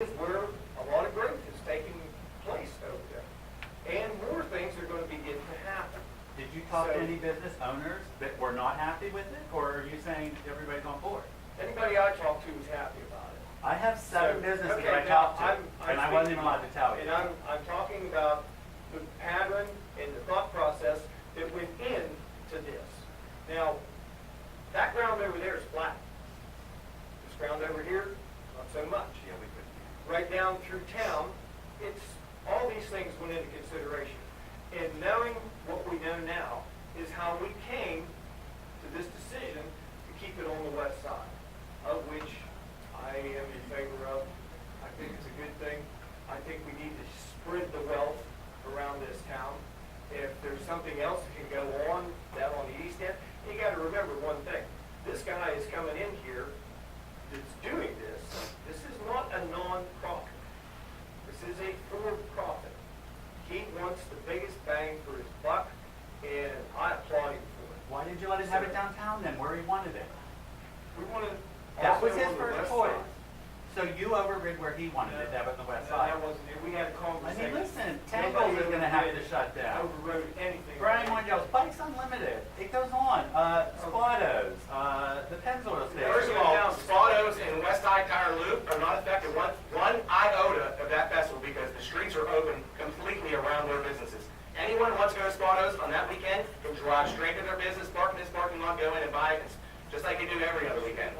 is where a lot of growth is taking place over there. And more things are going to begin to happen. Did you talk to any business owners that were not happy with it, or are you saying everybody's on board? Anybody I talked to was happy about it. I have seven So, businesses okay, that I now, talked to, and I wasn't even allowed to tell you. And I'm talking about the pattern and the thought process that went into this. Now, that ground over there is flat. This ground over here, not so much. Yeah, we couldn't. Right down through town, it's, all these things went into consideration. And knowing what we know now is how we came to this decision to keep it on the west side, of which I am in favor of. I think it's a good thing. I think we need to spread the wealth around this town. If there's something else that can go on down on the east end, you got to remember one thing. This guy is coming in here that's doing this. This is not a non-profit. This is a for-profit. He wants the biggest bang for his buck, and I applaud him for it. Why did you let him have it downtown then, where he wanted it? We want to. That was his first choice. So you overrid where he wanted it, that was the west side. That wasn't it. We had a I conversation. mean, listen, Tangles is going to have to shut down. Overrode anything. Brian Mongeau's Bikes Unlimited. It goes on. Spottos, the Pennzoil Station. First of all, Spottos and West Side Tire Loop are not affected one iota of that festival because the streets are open completely around their businesses. Anyone who wants to go to Spottos on that weekend can drive straight to their business, park in this parking lot, go in and buy it, just like they do every other weekend.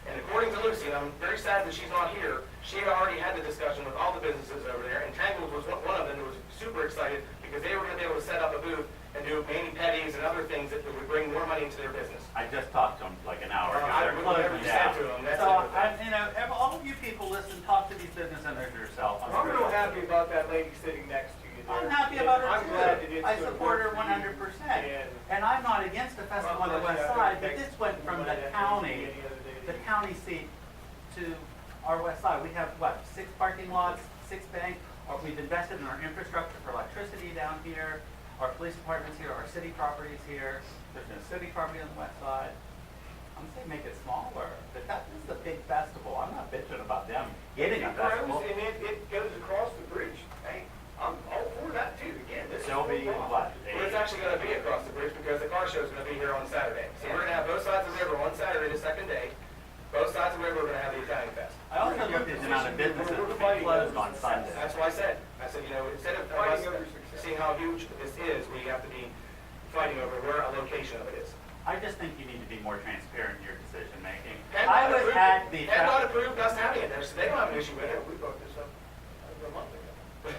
And according to Lucy, and I'm very sad that she's not here, she had already had the discussion with all the businesses over there, and Tangles was one of them that was super excited because they were going to be able to set up a booth and do mani-pedis and other things that would bring more money into their business. I just talked to him like an hour ago. I They're whatever closing you said down. to them, that's So, it. all of you people listen, talk to these business owners yourself. I'm real happy about that lady sitting next to you there. I'm happy about her I'm too. glad that it's I gonna support her work for you. 100%. And I'm not against the festival on the west side, but this went from the county seat to our west side. We have, what, 6 parking lots, 6 banks. We've invested in our infrastructure for electricity down here, our police department's here, our city property's here. There's no city property on the west side. I'm saying make it smaller, but this is a big festival. I'm not bitching about them getting a festival. And it goes across the bridge. Hey, I'm all for that too. Again, this is There'll be, what, Well, it's actually going to be across the bridge because the car show is going to be here on Saturday. So we're going to have both sides of the river on Saturday, the second day. Both sides of the river are going to have the Italian Fest. I also looked at the amount of businesses that be closed on Sunday. That's why I said, you know, instead of us seeing how huge this is, we have to be fighting over where a location of it is. I just think you need to be more transparent in your decision making. PennDOT I was approved- at the PennDOT approved us having it there, so they don't have an issue with it. We brought this up over a month ago.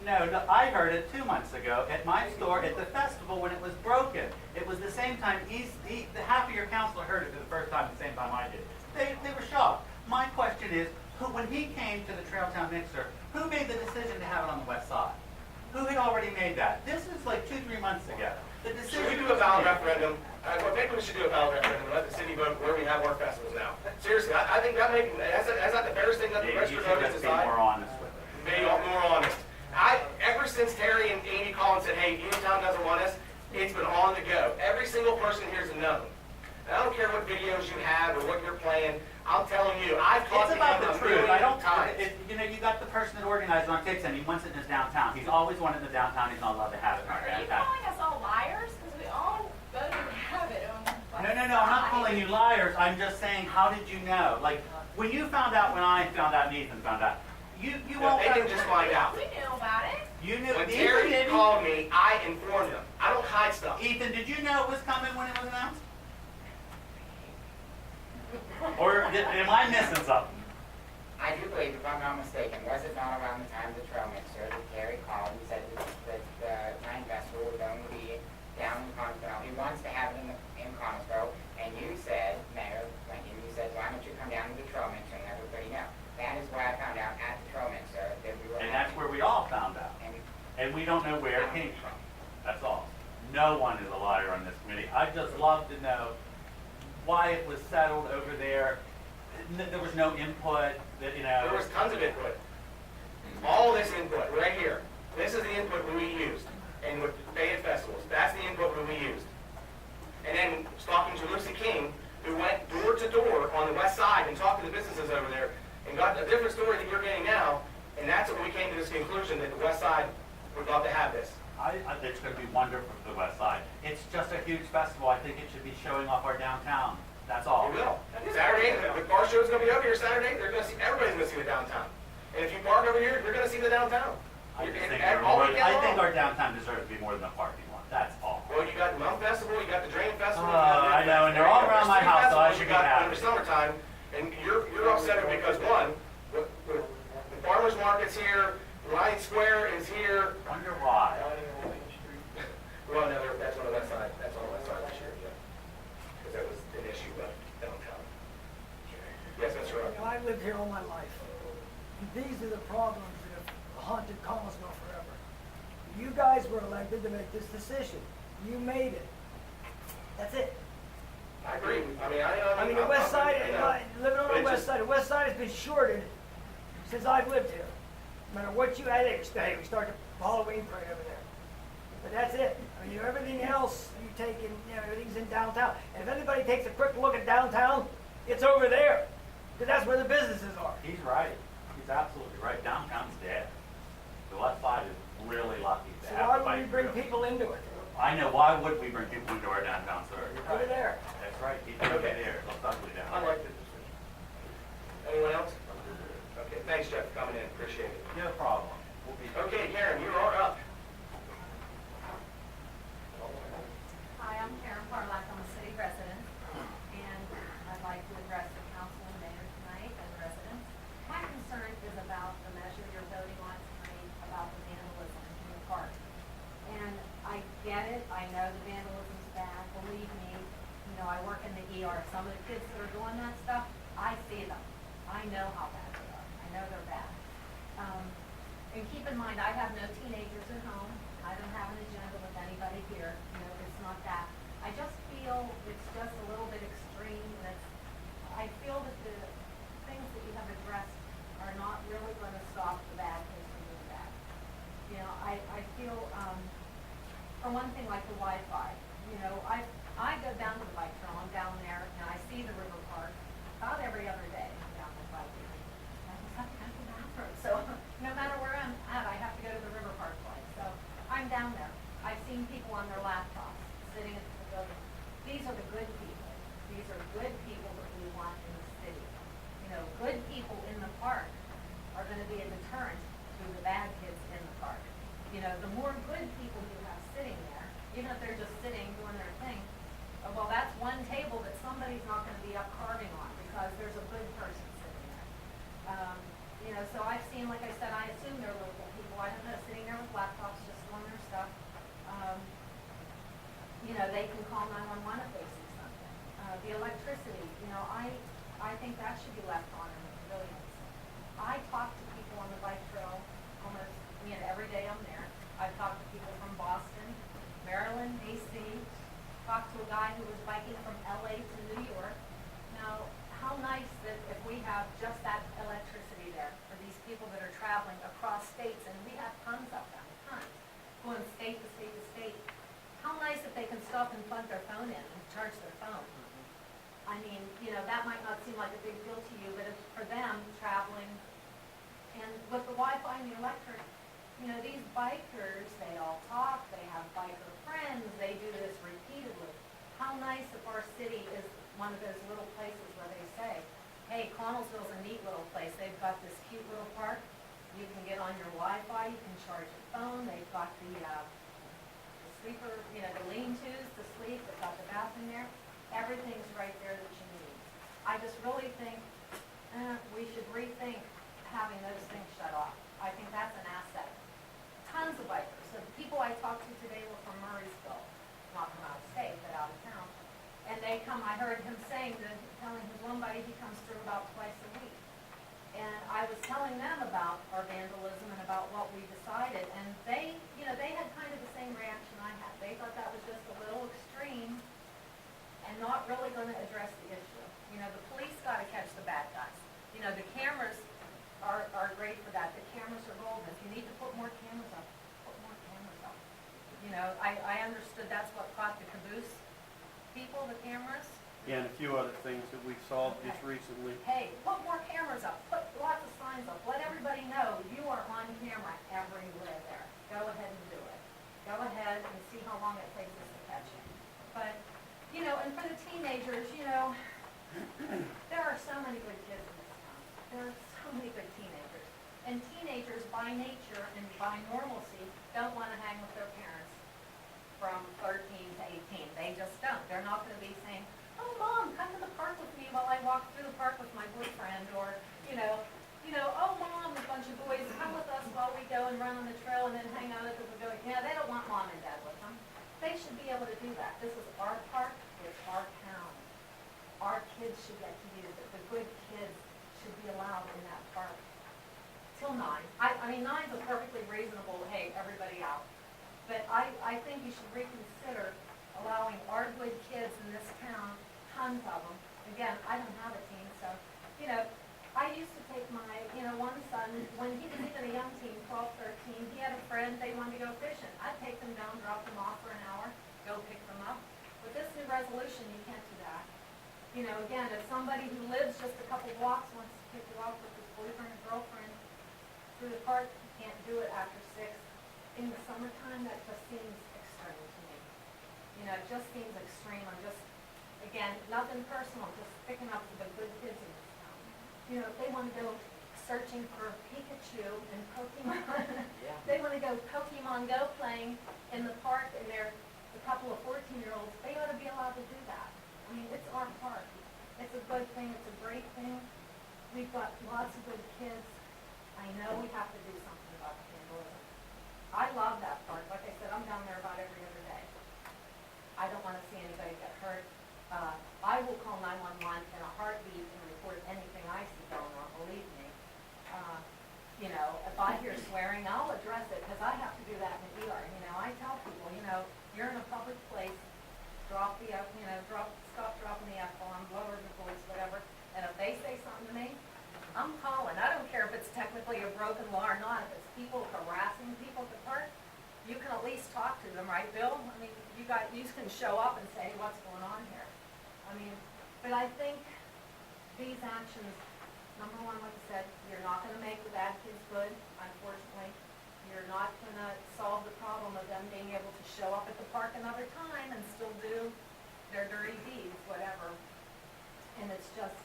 no, I heard it 2 months ago at my store at the festival when it was broken. It was the same time the half of your council heard it for the first time, the same time I did. They were shocked. My question is, when he came to the Trailtown Mixer, who made the decision to have it on the west side? Who had already made that? This is like 2-3 months ago. The decision Should we do a ballot referendum? Well, maybe we should do a ballot referendum and let the city vote where we have our festivals now. Seriously, I think that's not the fairest thing that the You rest of should the voters just be decide. more honest with it. Be more honest. Ever since Terry and Amy called and said, hey, Uniontown doesn't want us, it's been on the go. Every single person here is a no. And I don't care what videos you have or what you're playing. I'm telling you, I've talked It's to about him the a truth. million times. You know, you got the person that organized it on tapes and he wants it in his downtown. He's always wanted the downtown. He's not allowed to have it in our Are you downtown. calling us all liars? Because we all voted to have it on one No, I'm not side. calling you liars. I'm just saying, how did you know? Like, when you found out, when I found out, and Ethan found out, you all They didn't just find out. We knew about it. You knew. When Ethan Terry didn't. called me, I informed him. I don't hide stuff. Ethan, did you know it was coming when it was announced? Or am I missing something? I do believe, if I'm not mistaken, was it not around the time of the trail mixer that Terry called and said that the Nine Festival would only be down in Connersville? He wants to have it in Connersville, and you said, Mayor Lincoln, you said, why don't you come down to the trail mixer and let everybody know? That is why I found out at the trail mixer that we were And that's where we all found out. And we don't know where it came from. That's all. No one is a liar on this committee. I'd just love to know why it was settled over there. There was no input, that, you know. There was tons of input. All this input right here. This is the input we used. And with Fayette festivals, that's the input we used. And then talking to Lucy King, who went door to door on the west side and talked to the businesses over there and got a different story that you're getting now, and that's when we came to this conclusion that the west side would love to have this. I think it's going to be wonderful for the west side. It's just a huge festival. I think it should be showing off our downtown. That's all. It will. Saturday, the car show's gonna be over here Saturday, everybody's gonna see the downtown. And if you park over here, you're gonna see the downtown. I just think, And all weekend long. our downtown deserves to be more than a parking lot. That's all. Well, you got the Mount Festival, you got the Drain Festival. I know, and they're all around my house, so I should be happy. In the summertime, and you're upset because one, the farmer's market's here, Lion Square is here. Wonder why. Well, no, that's on the west side, that's on the west side this year, yeah. Because that was an issue about downtown. Yes, that's right. I lived here all my life. And these are the problems that have haunted Collinsville forever. You guys were elected to make this decision. You made it. That's it. I agree. I mean, the west side, living on the west side, the west side has been shorted since I've lived here. No matter what you had, we start the Halloween parade over there. But that's it. I mean, everything else you take in, everything's in downtown. And if anybody takes a quick look at downtown, it's over there. Because that's where the businesses are. He's right. He's absolutely right. Downtown's dead. The west side is really lucky to So have why the would we bike bring trail. people into it? I know. Why would we bring people into our downtown, sir? Over there. That's right. Keep it over there. It's ugly down I there. like the decision. Anyone else? Okay, thanks, Jeff, for coming in, appreciate it. No problem. We'll be Okay, Karen, you are up. Hi, I'm Karen Parlak, I'm a city resident, and I'd like to address the council and mayor tonight and residents. My concern is about the measure you're voting on tonight about the vandalism in the park. And I get it, I know the vandalism's bad, believe me, I work in the ER, some of the kids that are doing that stuff, I see them. I know how bad they are, I know they're bad. And keep in mind, I have no teenagers at home. I don't have an agenda with anybody here. It's not that. I just feel it's just a little bit extreme. And I feel that the things that you have addressed are not really going to stop the bad things from being bad. I feel, for one thing, like the Wi-Fi. I go down to the bike trail. I'm down there, and I see the river park about every other day. I'm down the bike. I just have to go to the bathroom. So no matter where I'm at, I have to go to the river park place. So I'm down there. I've seen people on their laptops sitting at the building. These are the good people. These are good people that we want in the city. Good people in the park are going to be a deterrent to the bad kids in the park. The more good people you have sitting there, even if they're just sitting doing their thing, well, that's one table that somebody's not going to be up carving on because there's a good person sitting there. So I've seen, like I said, I assume they're local people. I don't know, sitting there with laptops just doing their stuff. They can call 911 if they see something. The electricity, I think that should be left on in the pavilions. I talk to people on the bike trail almost, every day I'm there. I've talked to people from Boston, Maryland, DC, talked to a guy who was biking from LA to New York. Now, how nice that if we have just that electricity there for these people that are traveling across states, and we have tons of them, tons, going state to state to state. How nice if they can stop and plug their phone in and charge their phone. I mean, that might not seem like a big deal to you, but if for them traveling, and with the Wi-Fi and the electric, these bikers, they all talk, they have biker friends, they do this repeatedly. How nice if our city is one of those little places where they say, hey, Connellsville's a neat little place. They've got this cute little park. You can get on your Wi-Fi, you can charge your phone. They've got the sleeper, the lean-tos to sleep. They've got the bathroom there. Everything's right there that you need. I just really think we should rethink having those things shut off. I think that's an asset. Tons of bikers. So the people I talked to today were from Murraysville, not from out of state, but out of town. And they come, I heard him telling his one buddy he comes through about twice a week. And I was telling them about our vandalism and about what we decided, and they had kind of the same reaction I had. They thought that was just a little extreme and not really going to address the issue. The police got to catch the bad guys. The cameras are great for that. The cameras are golden. If you need to put more cameras up, put more cameras up. I understood that's what caught the caboose people, the cameras. and a few other things that we've solved just recently. Hey, put more cameras up, put lots of signs up, let everybody know you are on camera everywhere there. Go ahead and do it. Go ahead and see how long it takes us to catch you. But, you know, and for the teenagers, you know, there are so many good kids in this town. There are so many good teenagers. And teenagers by nature and by normalcy don't want to hang with their parents from 13 to 18. They just don't. They're not going to be saying, oh, Mom, come to the park with me while I walk through the park with my boyfriend. Or, oh, Mom, a bunch of boys, come with us while we go and run on the trail and then hang out at the pavilion. They don't want Mom and Dad with them. They should be able to do that. This is our park. It's our town. Our kids should get to use it. The good kids should be allowed in that park. Till 9. I mean, 9's a perfectly reasonable, hey, everybody out. But I think you should reconsider allowing our good kids in this town, tons of them. Again, I don't have a team, so, I used to take my, one son, when he was even a young teen, 12, 13, he had a friend, they wanted to go fishing. I'd take them down, drop them off for an hour, go pick them up. With this new resolution, you can't do that. Again, if somebody who lives just a couple blocks wants to pick you up with his boyfriend or girlfriend through the park, you can't do it after 6. In the summertime, that just seems extreme to me. It just seems extreme. I'm just, again, nothing personal, just picking up the good kids in this town. If they want to go searching for Pikachu and Pokemon, they want to go Pokemon Go playing in the park and they're a couple of 14-year-olds, they ought to be allowed to do that. I mean, it's our park. It's a good thing. It's a great thing. We've got lots of good kids. I know we have to do something about the vandalism. I love that park. Like I said, I'm down there about every other day. I don't want to see anybody get hurt. I will call 911 in a heartbeat and report anything I see going on, believe me. If I hear swearing, I'll address it because I have to do that in the ER. I tell people, you're in a public place, stop dropping the F-bomb, lower the voice, whatever. And if they say something to me, I'm calling. I don't care if it's technically a broken law or not. If it's people harassing people at the park, you can at least talk to them, right, Bill? I mean, you can show up and say, hey, what's going on here? But I think these actions, number one, like I said, you're not going to make the bad kids good, unfortunately. You're not going to solve the problem of them being able to show up at the park another time and still do their dirty deeds, whatever. And it's just,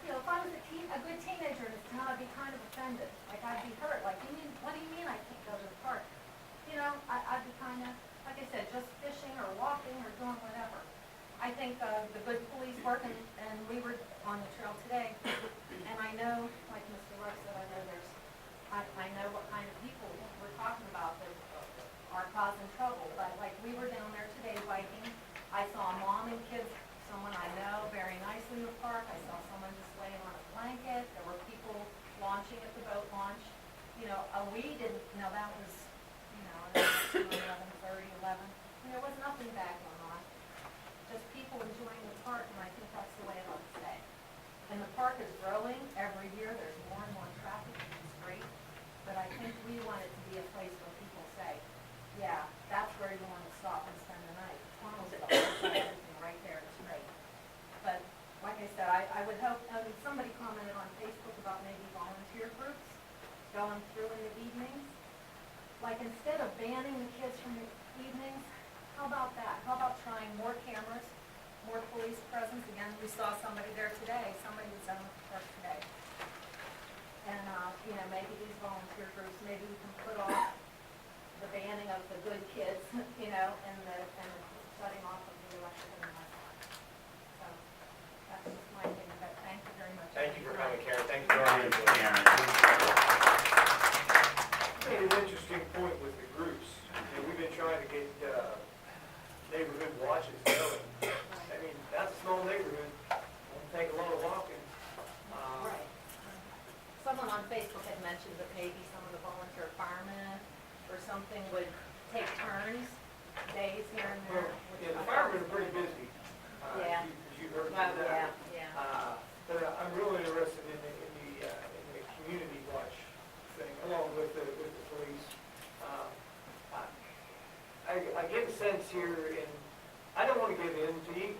if I was a good teenager in this town, I'd be kind of offended. Like, I'd be hurt. Like, what do you mean I can't go to the park? I'd be kind of, like I said, just fishing or walking or doing whatever. I think the good police work, and we were on the trail today, and I know, like Mr. Ruck said, I know what kind of people we're talking about that are causing trouble, but like we were down there today biking, I saw a mom and kids, someone I know very nicely in the park, I saw someone just laying on a blanket, there were people launching at the boat launch, we didn't, that was, 11:30, 11, and there was nothing bad going on. Just people enjoying the park, and I think that's the way it ought to stay. And the park is growing every year. There's more and more traffic, which is great. But I think we want it to be a place where people say, yeah, that's where you want to stop and spend the night. Almost everything right there is great. But like I said, I would hope, somebody commented on Facebook about maybe volunteer groups going through in the evenings. Like instead of banning the kids from the evenings, how about that? How about trying more cameras, more police presence? Again, we saw somebody there today. Somebody was down at the park today. And, maybe these volunteer groups, maybe we can put off the banning of the good kids, and the shutting off of the electric and the lights. So that's just my opinion, but thank you very much. Thank you for coming, Karen. Thank you for Karen. coming. You made an interesting point with the groups. We've been trying to get neighborhood watches going. That's a small neighborhood. Won't take a lot of walking. Right. Someone on Facebook had mentioned that maybe some of the volunteer firemen or something would take turns, days here and Well, there. the firemen are pretty busy. Yeah. As you heard Oh, from that. yeah. But I'm really interested in the community watch thing, along with the police. I get a sense here, and I don't want to give in to you.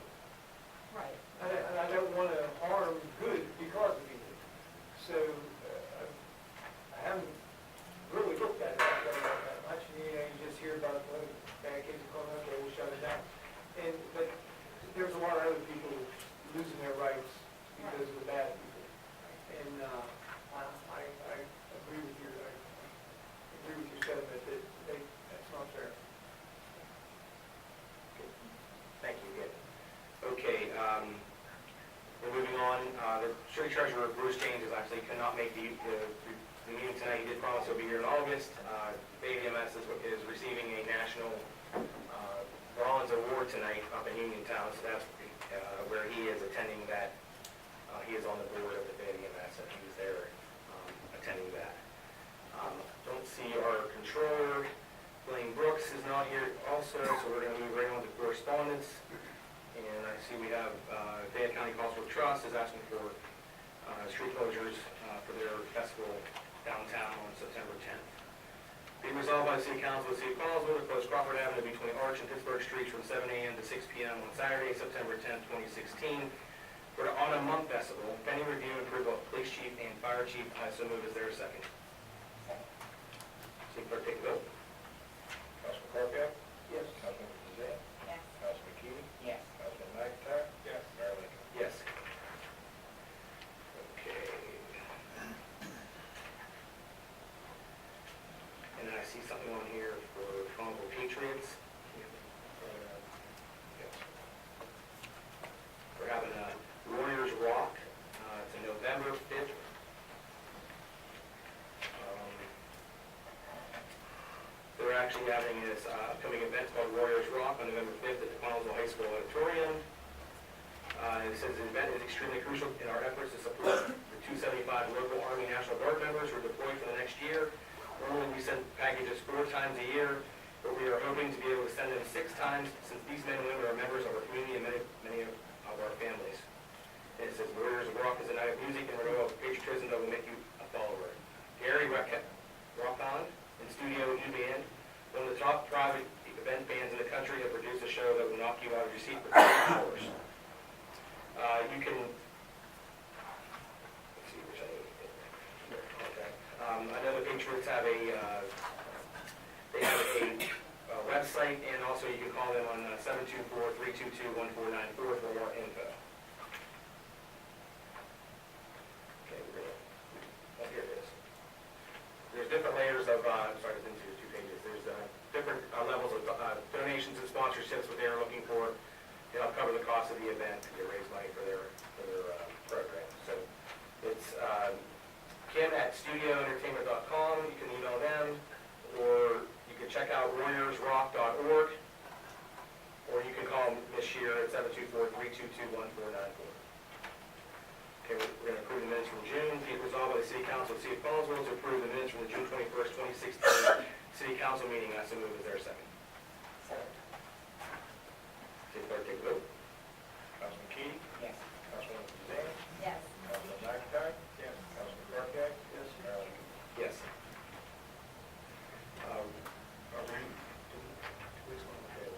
Street Treasurer Bruce James is actually cannot make the meeting tonight. He did promise he'll be here in August. ADMS is receiving a national bronze award tonight up in Uniontown, so that's where he is attending that. He is on the board of the ADMS, and he was there attending that. Don't see our controller. Blaine Brooks is not here also, so we're going to move right on to correspondence. And I see we have Fayette County Cultural Trust is asking for street closures for their festival downtown on September 10th. Be resolved by the City Council of the City of Collinsville to close Crawford Avenue between Arch and Pittsburgh Streets from 7 a.m. to 6 p.m. on Saturday, September 10th, 2016 for the On a Month Festival. Pending review and approval of Police Chief and Fire Chief. I so move. Is there a second? City Clerk, take the vote. Councilman Corkett? Yes. Councilman Zan? Yes. Councilman Keenan? Yes. Councilman McIntyre? Yes. Mayor Lincoln? Yes. Okay. And then I see something on here for Congo Patriots. Yes. We're having a Warriors Rock. It's a November 5th. They're actually having this upcoming event called Warriors Rock on November 5th at the Collinsville High School Auditorium. It says the event is extremely crucial in our efforts to support the 275 local Army National Guard members who are deployed for the next year. Normally we send packages 4 times a year, but we are hoping to be able to send them 6 times since these men and women are members of our community and many of our families. And it says Warriors Rock is a night of music and renewal of patriotism that will make you a follower. Gary Rock Band and Studio E Band, one of the top private event bands in the country, have produced a show that will knock you out of your seat for 2 hours. You can, let's see which I need. Okay. I know the Patriots have they have a website, and also you can call them on 724-322-1494 for more info. Okay, we're gonna, oh, here it is. There's different layers of, sorry, it's into 2 pages. There's different levels of donations and sponsorships, what they're looking for to help cover the cost of the event to raise money for their program. So it's Kim at studioentertainment.com. You can email them, or you can check out warriorsrock.org, or you can call Ms. Shear at 724-322-1494. Okay, we're going to approve the minutes from June. Be it resolved by the City Council of the City of Collinsville to approve the minutes from the June 21st, 2016 City Council meeting. I so move. Is there a second? Second. City Clerk, take the vote. Councilman Keenan? Yes. Councilman Zan? Yes. Councilman McIntyre? Yes. Councilman Corkett? Yes. Mayor Lincoln? Yes. Are we, please want to have a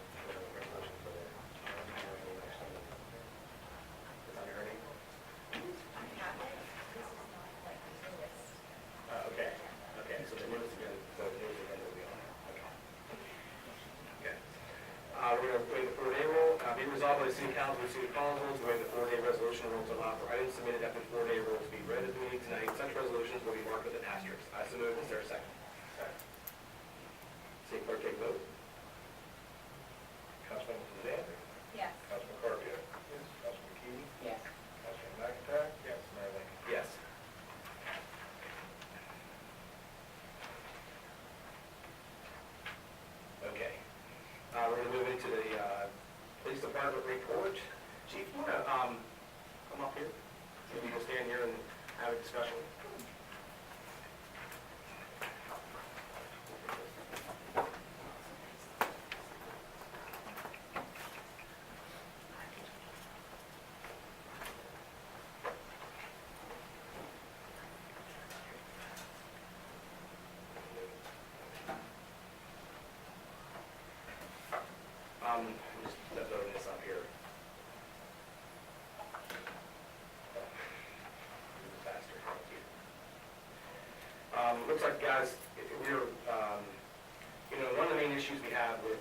resolution for that? Is that your name? Okay, so the news again, will be on there. Okay. We're going to waive the 4-day rule. Be resolved by the City Council of the City of Collinsville to waive the 4-day resolution rule to allow for items submitted after the 4-day rule to be read at the meeting tonight. Such resolutions will be marked with an asterisk. I so move. Is there a second? Second. City Clerk, take the vote. Councilman Zan? Yes. Councilman Corkett? Yes. Councilman Keenan? Yes. Councilman McIntyre? Yes. Mayor Lincoln? Yes. Okay. We're going to move into the police department report. Chief, you want to come up here? Maybe you'll stand here and have a discussion. Just loading this up here. Faster, thank you. Looks like, guys, we're, one of the main issues we have with,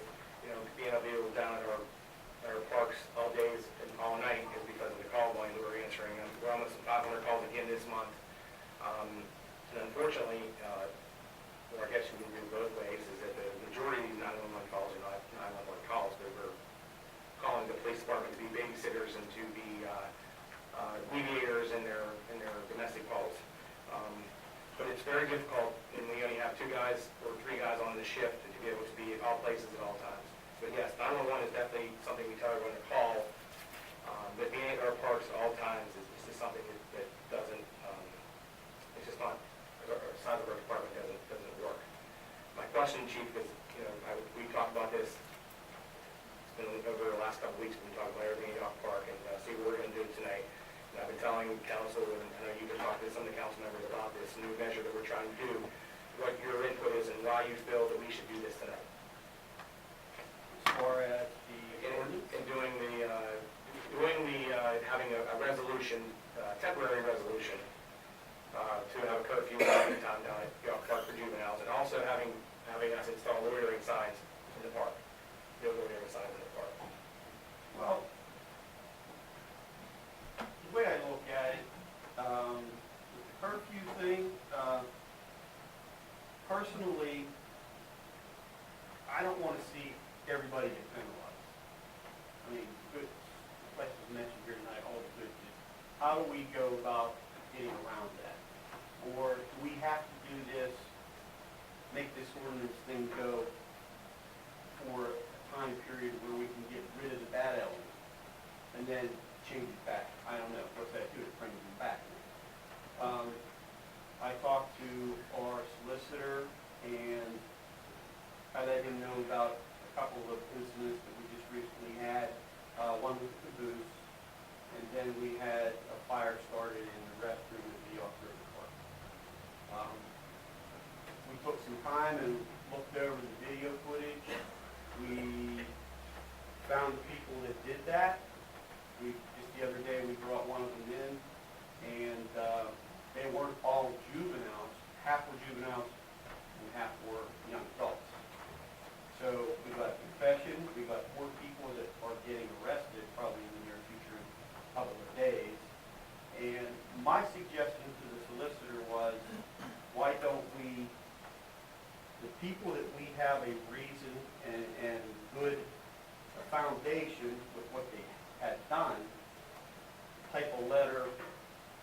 being able to be down at our parks all days and all night is because of the call volume that we're answering. We're almost at 500 calls again this month. And unfortunately, or I guess you can do both ways, is that the majority of these 911 calls are not 911 calls, but we're calling the police department to be babysitters and to be deviators in their domestic boats. But it's very difficult, and we only have 2 guys or 3 guys on the shift to be able to be at all places at all times. But yes, 911 is definitely something we tell everyone to call. But being at our parks at all times is just something that doesn't, it's just not, our side of our department doesn't work. My question, Chief, is, we talked about this, it's been over the last couple of weeks, we've been talking about everything at Yawk Park, and see what we're going to do tonight. And I've been telling council, and I know you've been talking to some of the council members about this new measure that we're trying to do, what your input is and why you feel that we should do this tonight. As far as the ordinance? In doing having a resolution, temporary resolution, to have a curfew time down at Yawk Park for juveniles, and also having us install loitering signs in the park. No loitering signs in the park. Well, the way I look at it, with the curfew thing, personally, I don't want to see everybody get penalized. I mean, good, like was mentioned here tonight, all the good things. How do we go about getting around that? Or do we have to do this, make this ordinance thing go for a time period where we can get rid of the bad elements and then change it back? I don't know. What's that do? It brings them back. I talked to our solicitor and I let him know about a couple of incidents that we just recently had. One with the caboose, and then we had a fire started in the restroom at the Yawk River Park. We took some time and looked over the video footage. We found the people that did that. Just the other day, we brought one of them in, and they weren't all juveniles. Half were juveniles, and half were young adults. So we got a confession. We got 4 people that are getting arrested probably in the near future in a couple of days. And my suggestion to the solicitor was, why don't we, the people that we have a reason and good foundation with what they had done, type a letter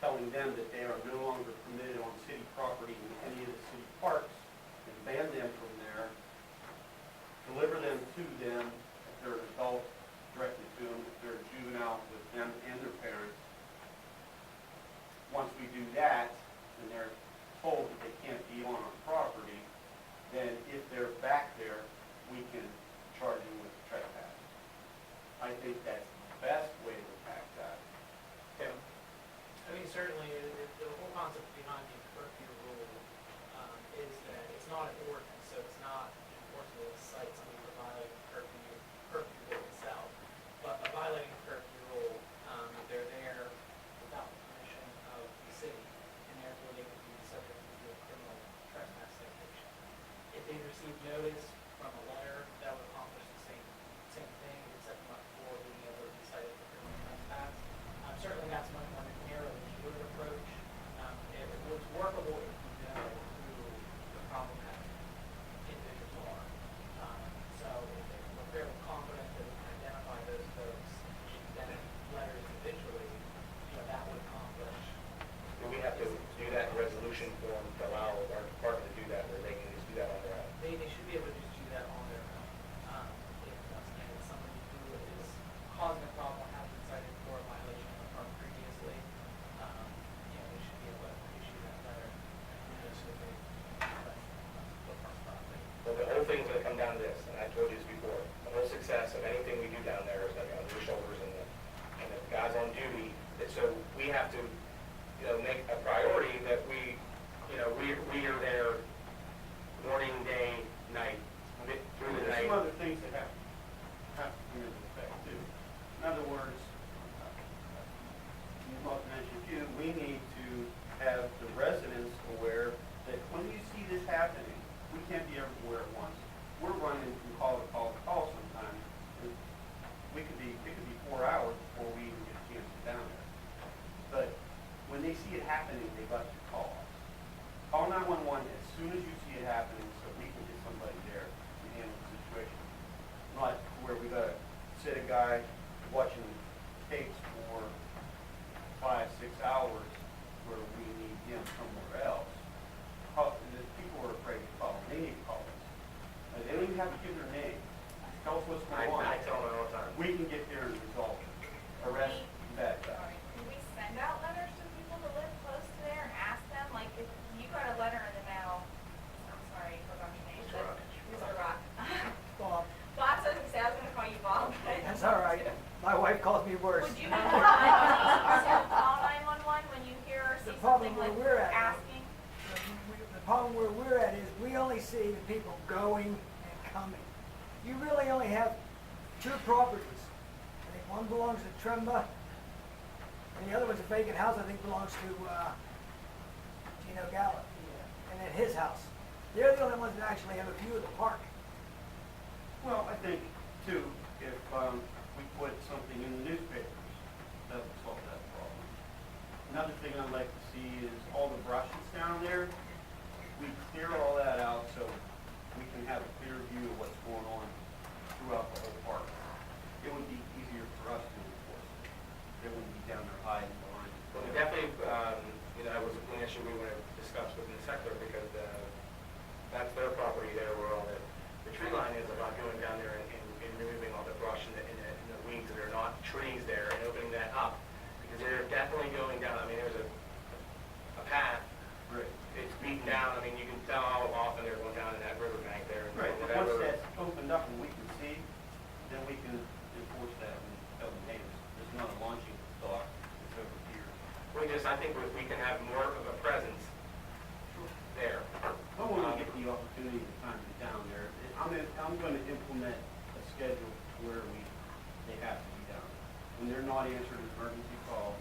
telling them that they are no longer permitted on city property in any of the city parks, and ban them from there, deliver them to them if they're an adult, directly to them, if they're a juvenile, with them and their parents. Once we do that, and they're told that they can't be on our property, then if they're back there, we can charge them with trespass. I think that's the best way to attack that. Tim? I mean, certainly, the whole concept behind the curfew rule is that it's not an ordinance, so it's not enforceable to cite somebody for violating the curfew rule itself. But by violating the curfew rule, they're there without the permission of the city, and therefore they could be subject to a criminal trespass citation. If they received notice from a letter, that would accomplish the same thing, except not for being able to be cited for criminal trespass. Certainly that's much more narrow than you would approach. It was workable if you know who the problematic individuals are. So if we're fairly confident that we can identify those folks and then letters individually, that would accomplish. Do we have to do that in resolution form to allow our department to do that, or they can just do that on their own? They should be able to just do that on their own. If once again it's somebody who is causing a problem or has been cited for a violation of the park previously, they should be able to issue that letter and notice that they the park property. Well, the whole thing's gonna come down to this, and I told you this before, the whole success of anything we do down there is gonna be on your shoulders and the guys on duty. And so we have to, make a priority that we are there morning, day, night, through the There's night. some other things that have to come into effect too. In other words, like I mentioned too, we need to have the residents aware that when you see this happening, we can't be everywhere at once. We're running from call to call to call sometimes. It could be 4 hours before we even get a chance to get down there. But when they see it happening, they got to call us. Call 911 as soon as you see it happening, so we can get somebody there to handle the situation. Not where we gotta sit a guy watching tapes for 5 6 hours where we need them somewhere else. The people are afraid to call, they need to call us. They don't even have to give their name. Tell us what's going on. I tell them all the time. We can get there and resolve it. Arrest that guy. Can we send out letters to people who live close to there and ask them, like, if you got a letter in the mail, I'm sorry, I forgot your name, Mr. Rock. Mr. Rock. Bob, Bob, so I was gonna call you Bob, but. that's all right. My wife calls me worse. Would you have call 911 when you hear or see The problem something like where we're at, asking? The problem where we're at is we only see the people going and coming. You really only have 2 properties. I think one belongs to Tremba, and the other one's a vacant house, I think belongs to Gino Gallup. And then his house. They're the only ones that actually have a view of the park. Well, I think, too, if we put something in the newspapers, that would solve that problem. Another thing I'd like to see is all the brush that's down there, we clear all that out so we can have a clear view of what's going on throughout the whole park. It would be easier for us to enforce it. They wouldn't be down there hiding behind. Well, definitely, that was an issue we want to discuss with the sector because that's their property there where all the tree line is, about going down there and removing all the brush and the weeds that are not trees there and opening that up. Because they're definitely going down, I mean, there's a path. Right. It's beaten down, I mean, you can tell how often they're going down in that riverbank there. Right, but That once river- that's opened up and we can see, then we can enforce that and tell them, hey, there's not a launching dock, it's over here. I think we can have more of a presence there. I want to get the opportunity to time it down there. I'm going to implement a schedule where they have to be down. When they're not answering an emergency call,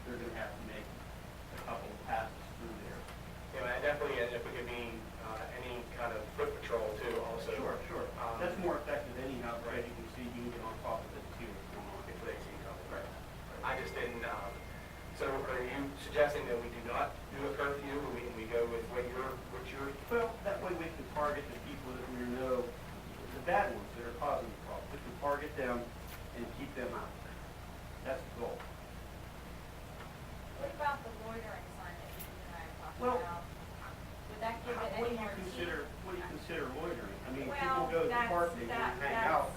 they're going to have to make a couple of passes through there. Yeah, and definitely, and if we could be any kind of foot patrol too, also. Sure. That's more effective anyhow, right? You can see, you can get on top of it and see what's going on. If they see something. Right. I just didn't, so are you suggesting that we do not do a curfew, and we go with what you're, Well, that way we can target the people that we know, the bad ones that are causing the problem. We can target them and keep them out. That's the goal. What about the loitering sign that you and I talked Well, about? Would that give it What do any you more consider, what do you consider loitering? I mean, Well, people go to the park, they go and hang out.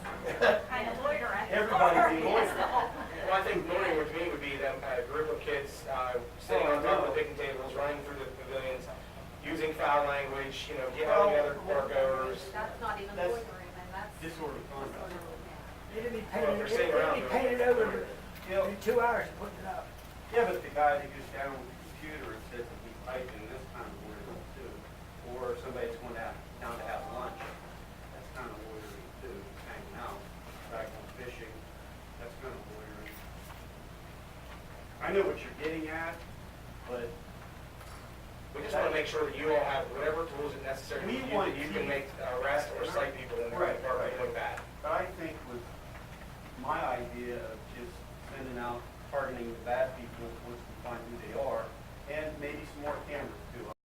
kind of loiter at the Everybody park, be loitering. Well, I think loitering with me would be them, a group of kids sitting on top of the picnic tables, running through the pavilions, using foul language, yelling at other park goers. That's not even That's loitering, and that's. disorderly conduct. It'd be Well, if painted, they're sitting around, it'd be they're- painted over Yeah. in 2 hours and putting it up. Yeah, but the guy that gets down with the computer and says that he's typing, that's kind of loitering too. Or somebody's going down to have lunch, that's kind of loitering too, hanging out, back on fishing, that's kind of loitering. I know what you're getting at, but We just want to make sure that you all have whatever tools are necessary. We You want can- You you- can make arrest or cite people in the park that look bad. But I think with my idea of just sending out, targeting the bad people once we find who they are, and maybe some more cameras